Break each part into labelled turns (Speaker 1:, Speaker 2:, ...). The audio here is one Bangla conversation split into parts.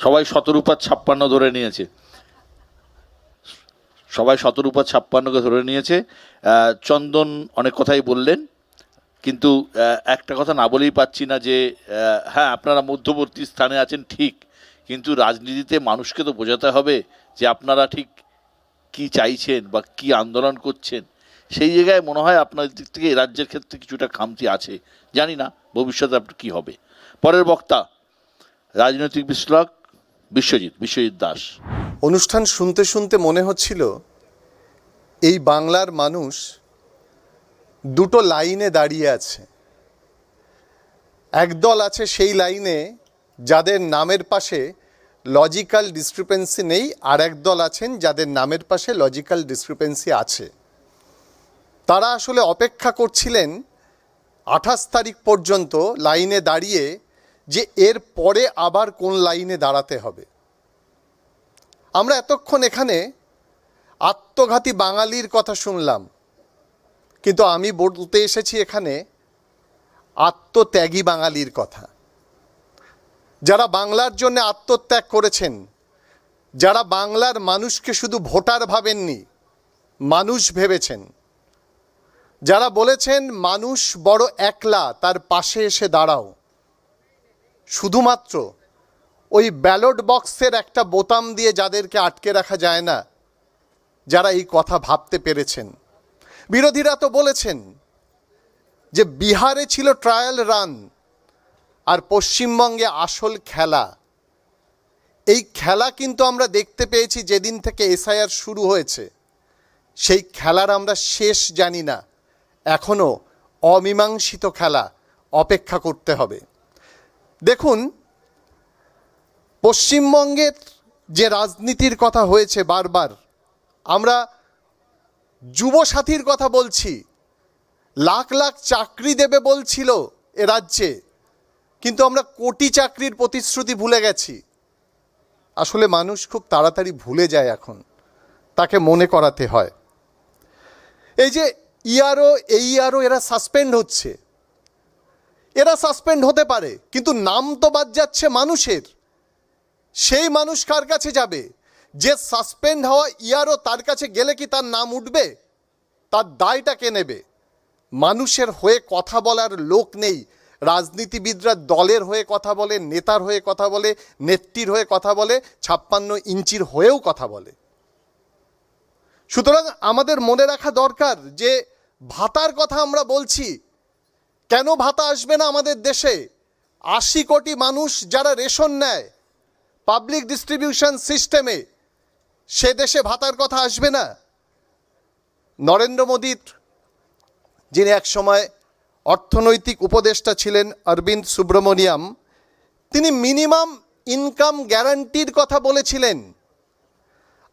Speaker 1: সবাই 17/56 ধরে নিয়েছে, সবাই 17/56কে ধরে নিয়েছে। চন্দন অনেক কথাই বললেন, কিন্তু একটা কথা না বলেই পাচ্ছি না যে হ্যাঁ আপনারা মধ্যবর্তী স্থানে আছেন ঠিক, কিন্তু রাজনীতিতে মানুষকে তো বোঝাতে হবে যে আপনারা ঠিক কি চাইছেন বা কি আন্দোলন করছেন। সেই জায়গায় মনে হয় আপনার দিক থেকে এই রাজ্যের ক্ষেত্রে কিছুটা খামতি আছে। জানি না ভবিষ্যতে আপনার কী হবে। পরের বক্তা রাজনৈতিক বিশ্লেষক বিশ্বজিৎ দাস।
Speaker 2: অনুষ্ঠান শুনতে শুনতে মনে হচ্ছিল এই বাংলার মানুষ দুটো লাইনে দাঁড়িয়ে আছে। একদল আছে সেই লাইনে যাদের নামের পাশে লজিক্যাল ডিসক্রিপেন্সি নেই, আর একদল আছেন যাদের নামের পাশে লজিক্যাল ডিসক্রিপেন্সি আছে। তারা আসলে অপেক্ষা করছিলেন 28 তারিখ পর্যন্ত লাইনে দাঁড়িয়ে যে এর পরে আবার কোন লাইনে দাঁড়াতে হবে। আমরা এতক্ষণ এখানে আত্মঘাতী বাঙালির কথা শুনলাম, কিন্তু আমি বলতে এসেছি এখানে আত্মত্যাগী বাঙালির কথা। যারা বাংলার জন্য আত্মত্যাগ করেছেন, যারা বাংলার মানুষকে শুধু ভোটার ভাবেননি, মানুষ ভেবেছেন, যারা বলেছেন মানুষ বড় একলা, তার পাশে এসে দাঁড়াও। শুধুমাত্র ওই ব্যালট বক্সের একটা বোতাম দিয়ে যাদেরকে আটকে রাখা যায় না, যারা এই কথা ভাবতে পেরেছেন। বিরোধীরা তো বলেছেন যে বিহারে ছিল ট্রায়াল রান আর পশ্চিমবঙ্গে আসল খেলা। এই খেলা কিন্তু আমরা দেখতে পেয়েছি যেদিন থেকে এসআইআর শুরু হয়েছে। সেই খেলার আমরা শেষ জানি না, এখনও অমীমাংসিত খেলা, অপেক্ষা করতে হবে। দেখুন, পশ্চিমবঙ্গের যে রাজনীতির কথা হয়েছে বারবার, আমরা যুবসাথীর কথা বলছি, লাখ লাখ চাকরি দেবে বলছিল এ রাজ্যে, কিন্তু আমরা কোটি চাকরির প্রতিশ্রুতি ভুলে গেছি। আসলে মানুষ খুব তাড়াতাড়ি ভুলে যায়, এখন তাকে মনে করাতে হয়। এই যে ইআরও এরা সাসপেন্ড হচ্ছে, এরা সাসপেন্ড হতে পারে, কিন্তু নাম তো বাদ যাচ্ছে মানুষের। সেই মানুষ কার কাছে যাবে? যে সাসপেন্ড হওয়া ইআরও, তার কাছে গেলে কি তার নাম উঠবে? তার দায়টা কে নেবে? মানুষের হয়ে কথা বলার লোক নেই। রাজনীতিবিদরা দলের হয়ে কথা বলে, নেতার হয়ে কথা বলে, নেত্রীর হয়ে কথা বলে, 56 ইঞ্চির হয়েও কথা বলে। সুতরাং আমাদের মনে রাখা দরকার যে ভাতার কথা আমরা বলছি, কেন ভাতা আসবে না আমাদের দেশে? 80 কোটি মানুষ যারা রেশন নেয় পাবলিক ডিস্ট্রিবিউশন সিস্টেমে, সে দেশে ভাতার কথা আসবে না? নরেন্দ্র মোদীর, যিনি একসময় অর্থনৈতিক উপদেষ্টা ছিলেন, অরবিন্দ সুব্রমণিয়াম, তিনি মিনিমাম ইনকাম গ্যারান্টির কথা বলেছিলেন।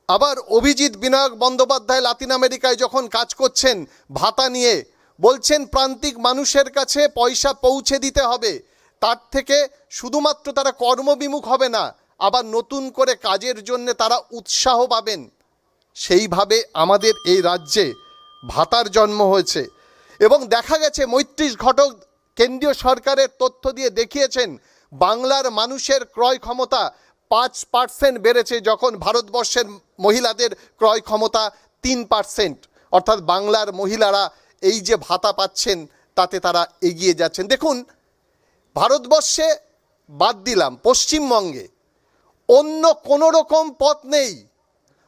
Speaker 2: আবার অভিজিৎ বিনায়ক বন্দ্যোপাধ্যায় লাতিন আমেরিকায় যখন কাজ করছেন ভাতা নিয়ে, বলছেন প্রান্তিক মানুষের কাছে পয়সা পৌঁছে দিতে হবে, তার থেকে শুধুমাত্র তারা কর্মবিমুখ হবে না, আবার নতুন করে কাজের জন্য তারা উৎসাহ পাবেন। সেইভাবে আমাদের এই রাজ্যে ভাতার জন্ম হয়েছে। এবং দেখা গেছে মৈত্রীশ ঘটক কেন্দ্রীয় সরকারের তথ্য দিয়ে দেখিয়েছেন বাংলার মানুষের ক্রয় ক্ষমতা 5% বেড়েছে, যখন ভারতবর্ষের মহিলাদের ক্রয় ক্ষমতা 3%। অর্থাৎ বাংলার মহিলারা এই যে ভাতা পাচ্ছেন তাতে তারা এগিয়ে যাচ্ছেন। দেখুন, ভারতবর্ষে বাদ দিলাম, পশ্চিমবঙ্গে অন্য কোনো রকম পথ নেই।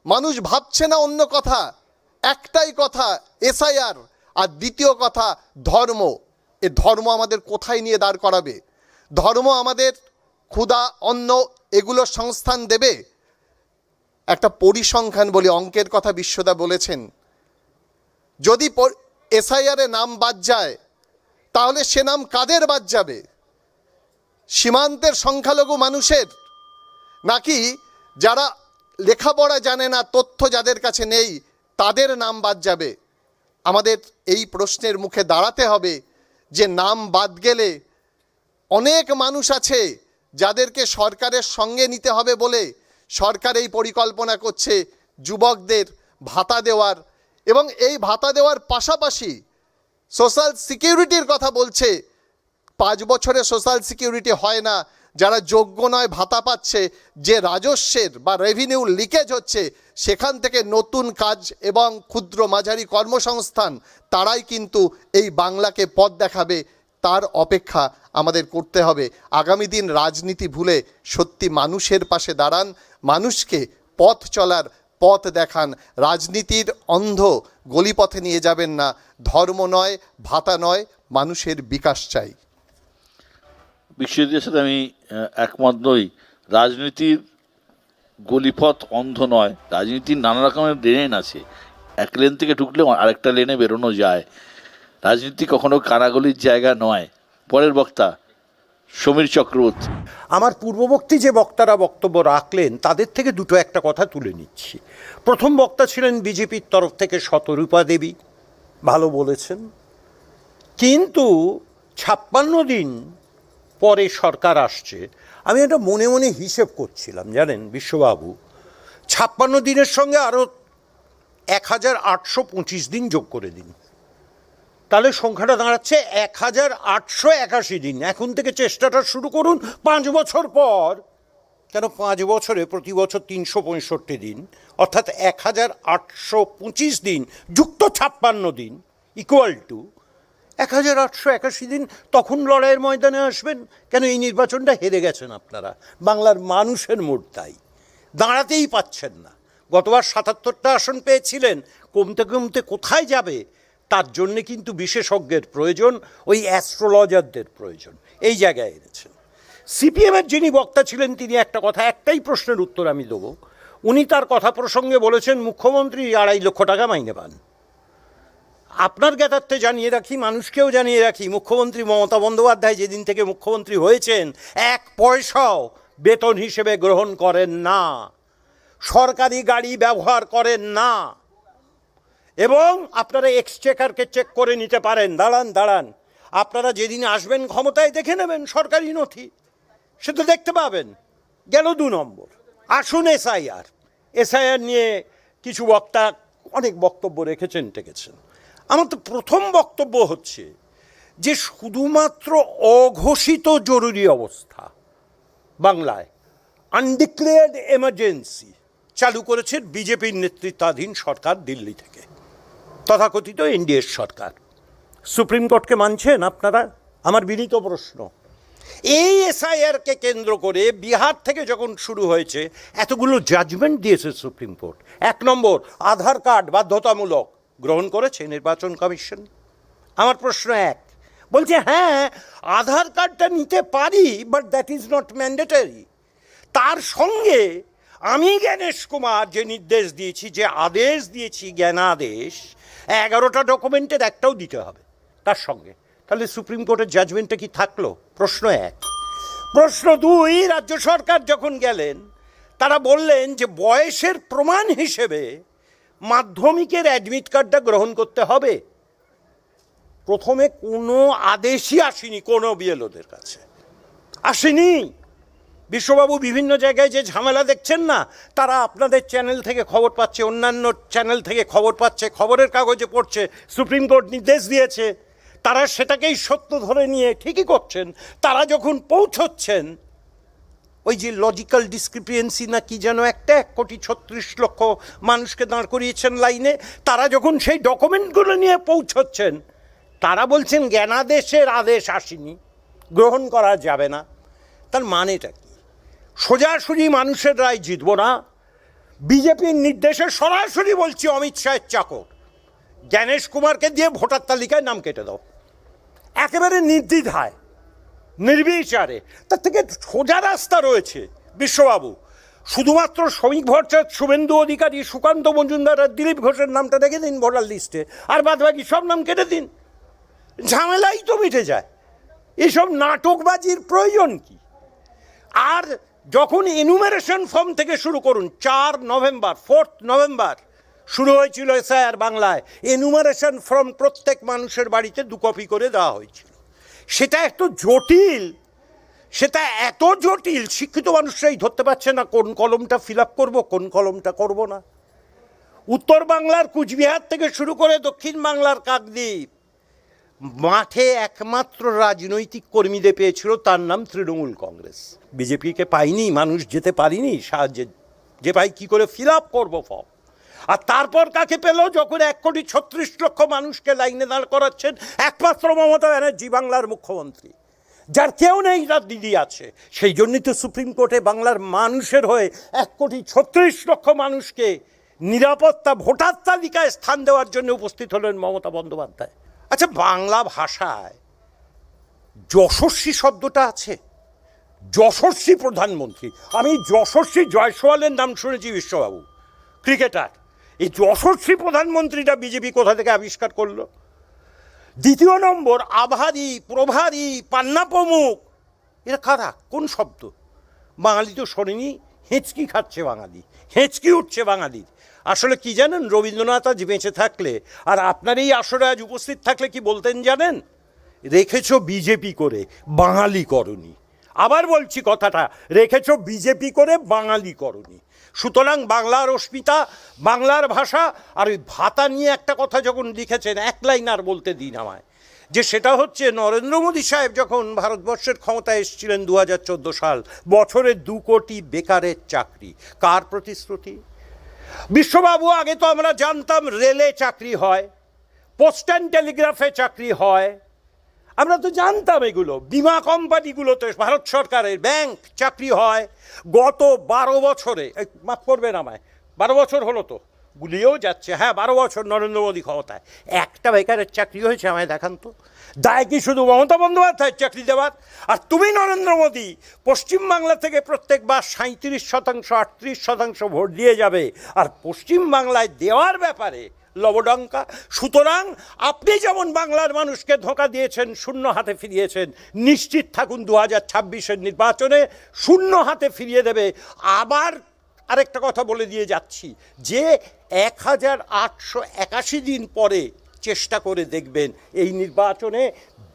Speaker 2: মানুষ ভাবছে না অন্য কথা, একটাই কথা এসআইআর, আর দ্বিতীয় কথা ধর্ম। এ ধর্ম আমাদের কোথায় নিয়ে দাঁড় করাবে? ধর্ম আমাদের ক্ষুধা, অন্ন এগুলোর সংস্থান দেবে? একটা পরিসংখ্যান বলি, অঙ্কের কথা বিশ্বদা বলেছেন, যদি এসআইআরে নাম বাদ যায় তাহলে সে নাম কাদের বাদ যাবে? সীমান্তের সংখ্যালঘু মানুষের, নাকি যারা লেখাপড়া জানে না, তথ্য যাদের কাছে নেই, তাদের নাম বাদ যাবে? আমাদের এই প্রশ্নের মুখে দাঁড়াতে হবে যে নাম বাদ গেলে অনেক মানুষ আছে যাদেরকে সরকারের সঙ্গে নিতে হবে বলে সরকার এই পরিকল্পনা করছে যুবকদের ভাতা দেওয়ার, এবং এই ভাতা দেওয়ার পাশাপাশি সোশ্যাল সিকিউরিটির কথা বলছে। 5 বছরে সোশ্যাল সিকিউরিটি হয় না, যারা যোগ্য নয় ভাতা পাচ্ছে, যে রাজস্বের বা রেভিনিউ লিকেজ হচ্ছে, সেখান থেকে নতুন কাজ এবং ক্ষুদ্র মাঝারি কর্মসংস্থান, তারাই কিন্তু এই বাংলাকে পথ দেখাবে। তার অপেক্ষা আমাদের করতে হবে। আগামী দিন রাজনীতি ভুলে সত্যি মানুষের পাশে দাঁড়ান, মানুষকে পথ চলার পথ দেখান। রাজনীতির অন্ধ গলিপথে নিয়ে যাবেন না। ধর্ম নয়, ভাতা নয়, মানুষের বিকাশ চাই।
Speaker 1: বিশ্বজিতের সাথে আমি একমত নই। রাজনীতির গলিপথ অন্ধ নয়, রাজনীতির নানা রকমের লেন আছে। এক লেন থেকে ঢুকলে আরেকটা লেনে বেরোনো যায়। রাজনীতি কখনো কানাগলির জায়গা নয়। পরের বক্তা সমীর চক্রবর্তী।
Speaker 3: আমার পূর্ববর্তী যে বক্তারা বক্তব্য রাখলেন তাদের থেকে দুটো একটা কথা তুলে নিচ্ছি। প্রথম বক্তা ছিলেন বিজেপির তরফ থেকে শতরূপা দেবী, ভালো বলেছেন, কিন্তু 56 দিন পরে সরকার আসছে। আমি এটা মনে মনে হিসেব করছিলাম, জানেন বিশ্ববাবু, 56 দিনের সঙ্গে আরও 1825 দিন যোগ করে দিন, তাহলে সংখ্যাটা দাঁড়াচ্ছে 1881 দিন। এখন থেকে চেষ্টাটা শুরু করুন 5 বছর পর। কেন 5 বছরে প্রতি বছর 365 দিন, অর্থাৎ 1825 দিন যুক্ত 56 দিন ইকুয়াল টু 1881 দিন। তখন লড়াইয়ের ময়দানে আসবেন। কেন এই নির্বাচনটা হেরে গেছেন আপনারা, বাংলার মানুষের মোট তাই, দাঁড়াতেই পাচ্ছেন না। গতবার 77টা আসন পেয়েছিলেন, কমতে কমতে কোথায় যাবে? তার জন্যে কিন্তু বিশেষজ্ঞের প্রয়োজন, ওই অ্যাস্ট্রোলজারদের প্রয়োজন। এই জায়গায় এনেছেন। সিপিএমের যিনি বক্তা ছিলেন তিনি একটা কথা, একটাই প্রশ্নের উত্তর আমি দেবো। উনি তার কথা প্রসঙ্গে বলেছেন মুখ্যমন্ত্রী 2.5 লক্ষ টাকা মাইনে পান। আপনার জ্ঞাতার্থে জানিয়ে রাখি, মানুষকেও জানিয়ে রাখি, মুখ্যমন্ত্রী মমতা বন্দ্যোপাধ্যায় যেদিন থেকে মুখ্যমন্ত্রী হয়েছেন 1 পয়সাও বেতন হিসেবে গ্রহণ করেন না, সরকারি গাড়ি ব্যবহার করেন না। এবং আপনারা এক্সচেকারকে চেক করে নিতে পারেন। দাঁড়ান, আপনারা যেদিন আসবেন ক্ষমতায় দেখে নেবেন সরকারি নথি, সে তো দেখতে পাবেন। গেল 2 নম্বর। আসুন এসআইআর নিয়ে কিছু বক্তা অনেক বক্তব্য রেখেছেন টেকেছেন। আমার তো প্রথম বক্তব্য হচ্ছে যে শুধুমাত্র অঘোষিত জরুরি অবস্থা বাংলায়, আনডিক্লেয়ার্ড এমার্জেন্সি চালু করেছে বিজেপির নেতৃত্বাধীন সরকার দিল্লি থেকে, তথাকথিত এনডিএর সরকার। সুপ্রিম কোর্টকে মানছেন আপনারা? আমার বিনীত প্রশ্ন। এই এসআইআরকে কেন্দ্র করে বিহার থেকে যখন শুরু হয়েছে এতগুলো জাজমেন্ট দিয়েছে সুপ্রিম কোর্ট। 1 নম্বর, আধার কার্ড বাধ্যতামূলক, গ্রহণ করেছে নির্বাচন কমিশন। আমার প্রশ্ন 1, বলছে হ্যাঁ আধার কার্ডটা নিতে পারি, but that is not mandatory. তার সঙ্গে আমি জ্ঞানেশ কুমার যে নির্দেশ দিয়েছি, যে আদেশ দিয়েছি, জ্ঞানাদেশ, 11টা ডকুমেন্টের একটাও দিতে হবে তার সঙ্গে। তাহলে সুপ্রিম কোর্টের জাজমেন্টটা কি থাকলো? প্রশ্ন 1। প্রশ্ন 2, রাজ্য সরকার যখন গেলেন তারা বললেন যে বয়সের প্রমাণ হিসেবে মাধ্যমিকের অ্যাডমিট কার্ডটা গ্রহণ করতে হবে। প্রথমে কোনো আদেশই আসেনি কোনো বিএলওদের কাছে, আসেনি। বিশ্ববাবু বিভিন্ন জায়গায় যে ঝামেলা দেখছেন না, তারা আপনাদের চ্যানেল থেকে খবর পাচ্ছে, অন্যান্য চ্যানেল থেকে খবর পাচ্ছে, খবরের কাগজে পড়ছে, সুপ্রিম কোর্ট নির্দেশ দিয়েছে, তারা সেটাকেই সত্য ধরে নিয়ে ঠিকই করছেন। তারা যখন পৌঁছচ্ছেন ওই যে লজিক্যাল ডিসক্রিপিয়েন্সি না কি যেন একটা, 1,36,00,000 মানুষকে দাঁড় করিয়েছেন লাইনে, তারা যখন সেই ডকুমেন্টগুলো নিয়ে পৌঁছচ্ছেন তারা বলছেন জ্ঞানাদেশের আদেশ আসেনি, গ্রহণ করা যাবে না। তার মানেটা কি? সোজাসুজি মানুষের রায় জিতব না, বিজেপির নির্দেশে সরাসরি বলছি অমিত শাহের চাকর জ্ঞানেশ কুমারকে দিয়ে ভোটার তালিকায় নাম কেটে দাও, একেবারে নির্দ্বিধায় নির্বিচারে। তার থেকে সোজা রাস্তা রয়েছে বিশ্ববাবু। শুধুমাত্র শ্রমিক ভট্টাচার্য, শুভেন্দু অধিকারী, সুকান্ত মজুমদার আর দিলীপ ঘোষের নামটা রেখে দিন ভোটার লিস্টে, আর বাদবাকি সব নাম কেটে দিন, ঝামেলাই তো মিটে যায়। এসব নাটকবাজির প্রয়োজন কি? আর যখন এনুমারেশন ফর্ম থেকে শুরু করুন, 4 নভেম্বর 4 নভেম্বর শুরু হয়েছিল এসআইআর বাংলায়। এনুমারেশন ফর্ম প্রত্যেক মানুষের বাড়িতে 2 কপি করে দেওয়া হয়েছিল। সেটা এত জটিল, শিক্ষিত মানুষরাই ধরতে পারছে না কোন কলমটা ফিল আপ করবো, কোন কলমটা করব না। উত্তর বাংলার কুচবিহার থেকে শুরু করে দক্ষিণ বাংলার কাকদ্বীপ, মাঠে একমাত্র রাজনৈতিক কর্মীদের পেয়েছিল, তার নাম তৃণমূল কংগ্রেস। বিজেপিকে পাইনি, মানুষ যেতে পারিনি সাহায্যে, যে ভাই কী করে ফিল আপ করবো ফর্ম। আর তারপর কাকে পেল, যখন 1,36,00,000 মানুষকে লাইনে দাঁড় করাচ্ছেন একমাত্র মমতা ব্যানার্জি, বাংলার মুখ্যমন্ত্রী, যার কেউ নেই, তার দিদি আছে। সেই জন্যই তো সুপ্রিম কোর্টে বাংলার মানুষের হয়ে 1,36,00,000 মানুষকে নিরাপত্তা ভোটার তালিকায় স্থান দেওয়ার জন্য উপস্থিত হলেন মমতা বন্দ্যোপাধ্যায়। আচ্ছা, বাংলা ভাষায় যশস্বী শব্দটা আছে, যশস্বী প্রধানমন্ত্রী। আমি যশস্বী জয়সওয়ালের নাম শুনেছি, বিশ্ববাবু ক্রিকেটার। এই যশস্বী প্রধানমন্ত্রীটা বিজেপি কোথা থেকে আবিষ্কার করলো? দ্বিতীয় নম্বর, আভারী, প্রভারী, পান্না প্রমুখ, এরা কারা, কোন শব্দ? বাঙালি তো শোনেনি, হেঁচকি খাচ্ছে বাঙালি, হেঁচকি উঠছে বাঙালির। আসলে কি জানেন, রবীন্দ্রনাথ আজ বেঁচে থাকলে আর আপনার এই আসরে আজ উপস্থিত থাকলে কি বলতেন জানেন? রেখেছো বিজেপি করে, বাঙালি করনি। আবার বলছি কথাটা, রেখেছো বিজেপি করে, বাঙালি করনি। সুতরাং বাংলার অস্মিতা, বাংলার ভাষা, আর ওই ভাতা নিয়ে একটা কথা যখন লিখেছেন, এক লাইন আর বলতে দিন আমায়, যে সেটা হচ্ছে নরেন্দ্র মোদী সাহেব যখন ভারতবর্ষের ক্ষমতায় এসেছিলেন 2014 সাল, বছরে 2 কোটি বেকারের চাকরি। কার প্রতিশ্রুতি? বিশ্ববাবু, আগে তো আমরা জানতাম রেলে চাকরি হয়, পোস্ট অ্যান্ড টেলিগ্রাফে চাকরি হয়, আমরা তো জানতাম এগুলো। বিমা কোম্পানিগুলোতে ভারত সরকারের ব্যাংক চাকরি হয়। গত 12 বছরে, মাফ করবেন আমায়, 12 বছর হলো তো, গুলিয়েও যাচ্ছে, হ্যাঁ 12 বছর নরেন্দ্র মোদী ক্ষমতায়, একটা বেকারের চাকরি হয়েছে? আমায় দেখান তো। দায় কি শুধু মমতা বন্দ্যোপাধ্যায়ের চাকরি দেওয়ার? আর তুমি নরেন্দ্র মোদী পশ্চিমবাংলা থেকে প্রত্যেকবার 37%, 38% ভোট দিয়ে যাবে, আর পশ্চিমবাংলায় দেওয়ার ব্যাপারে লবডঙ্কা। সুতরাং আপনি যেমন বাংলার মানুষকে ধোঁকা দিয়েছেন, শূন্য হাতে ফিরিয়েছেন, নিশ্চিত থাকুন 2026-এর নির্বাচনে শূন্য হাতে ফিরিয়ে দেবে। আবার আরেকটা কথা বলে দিয়ে যাচ্ছি, যে 1881 দিন পরে চেষ্টা করে দেখবেন এই নির্বাচনে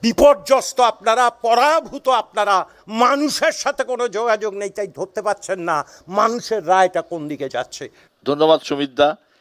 Speaker 3: বিপর্যস্ত আপনারা, পরাভূত আপনারা, মানুষের সাথে কোনো যোগাযোগ নেই, তাই ধরতে পারছেন না মানুষের রায়টা কোন দিকে যাচ্ছে।
Speaker 1: ধন্যবাদ সুমিতদা।